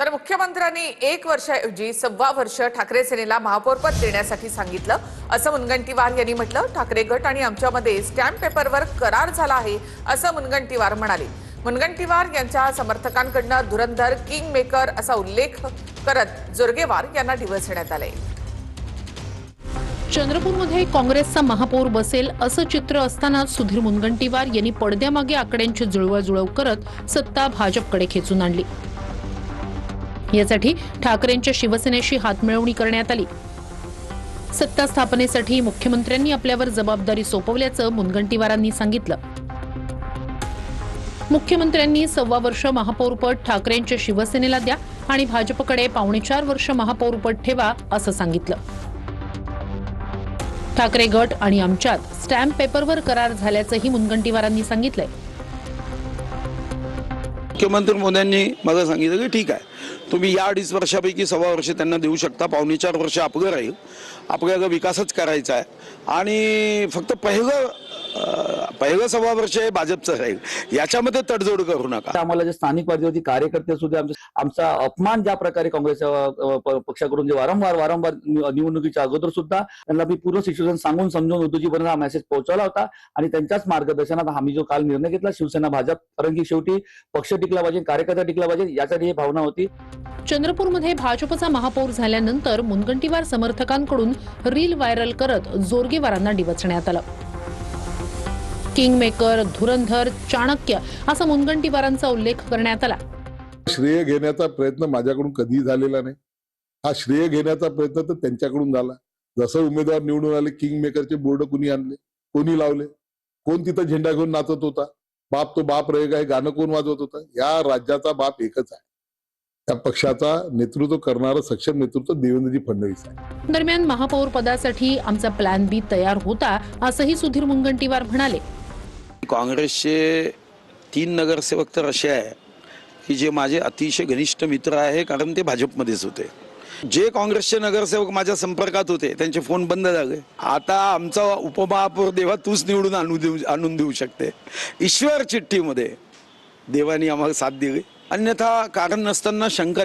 तर मुख्यमंत्र्यांनी 1 वर्षाऐवजी 1.25 वर्ष ठाकरे सेनेला महापौरपद देण्यासाठी सांगितलं असं मुनगंटीवार यांनी म्हटलं। ठाकरे गट आणि आमच्यामध्ये स्टॅम्प पेपरवर करार झाला आहे असं मुनगंटीवार म्हणाले। मुनगंटीवार यांच्या समर्थकांकडून धुरंधर किंग मेकर असा उल्लेख करत जोरगेवार यांना डिवोर्स देण्यात आले। चंद्रपूरमध्ये काँग्रेसचा महापौर बसेल असं चित्र असताना सुधीर मुनगंटीवार यांनी पडद्यामागे आकड्यांची जुळवाजुळव करत सत्ता भाजपकडे खेचून आणली। यासाठी ठाकरेंच्या शिवसेनेशी हातमिळवणी करण्यात आली। सत्ता स्थापनेसाठी मुख्यमंत्र्यांनी आपल्यावर जबाबदारी सोपवल्याचं मुनगंटीवारांनी सांगितलं। मुख्यमंत्र्यांनी 1.25 वर्ष महापौरपद ठाकरेंच्या शिवसेनेला द्या आणि भाजपकडे 4.25 वर्ष महापौरपद ठेवा असं सांगितलं। ठाकरे गट आणि आमच्यात स्टॅम्प पेपरवर करार झाल्याचंही मुनगंटीवारांनी सांगितलंय। मुख्यमंत्री मोदींनी मला सांगितलं की ठीक आहे, तुम्ही या 2.5 वर्षापैकी 1.25 वर्ष त्यांना देऊ शकता, 4.25 वर्ष आपलं राहील, आपल्याला विकासच करायचा आहे आणि फक्त पहिलं 1.25 वर्ष हे भाजपचं राहील, याच्यामध्ये तडजोड करू नका। आम्हाला जे स्थानिक पातळीवरती कार्यकर्ते सुद्धा आमचा अपमान ज्या प्रकारे काँग्रेसच्या पक्षाकडून जे वारंवार निवडणुकीच्या अगोदर सुद्धा त्यांना मी पूर्ण सिच्युएशन सांगून समजून उद्धवजीपर्यंत हा मेसेज पोहोचवला होता आणि त्यांच्याच मार्गदर्शनात आम्ही जो काल निर्णय घेतला शिवसेना भाजप, कारण की शेवटी पक्ष टिकला पाहिजे, कार्यकर्ता टिकला पाहिजे, यासाठी ही भावना होती। चंद्रपूरमध्ये भाजपचा महापौर झाल्यानंतर मुनगंटीवार समर्थकांकडून रील व्हायरल करत जोरगेवारांना डिवचण्यात आलं। किंग मेकर, धुरंधर, चाणक्य असा मुनगंटीवारांचा उल्लेख करण्यात आला। श्रेय घेण्याचा प्रयत्न माझ्याकडून कधीही झालेला नाही। हा श्रेय घेण्याचा प्रयत्न तर त्यांच्याकडून झाला। जसं उमेदवार निवडून आले, किंग मेकरचे बोर्ड कोणी आणले, कोणी लावले, कोण तिथं झेंडा घेऊन नाचत होता, बाप तो बाप रहेगा हे गाणं कोण वाजवत होतं? या राज्याचा बाप एकच आहे, त्या पक्षाचा नेतृत्व करणारं सक्षम नेतृत्व देवेंद्रजी फडणवीस आहे। दरम्यान महापौर पदासाठी आमचा प्लॅन बी तयार होता असंही सुधीर मुनगंटीवार म्हणाले। काँग्रेसचे 3 नगरसेवक तर असे आहे की जे माझे अतिशय घनिष्ठ मित्र आहे, कारण ते भाजपमध्येच होते। जे काँग्रेसचे नगरसेवक माझ्या संपर्कात होते त्यांचे फोन बंद झाले। आता आमचा उपमहापौर देवा तूच निवडून आणून देऊ शकते, ईश्वर चिठ्ठीमध्ये देवानी आम्हाला साथ दिली, अन्यथा कारण नसताना शंका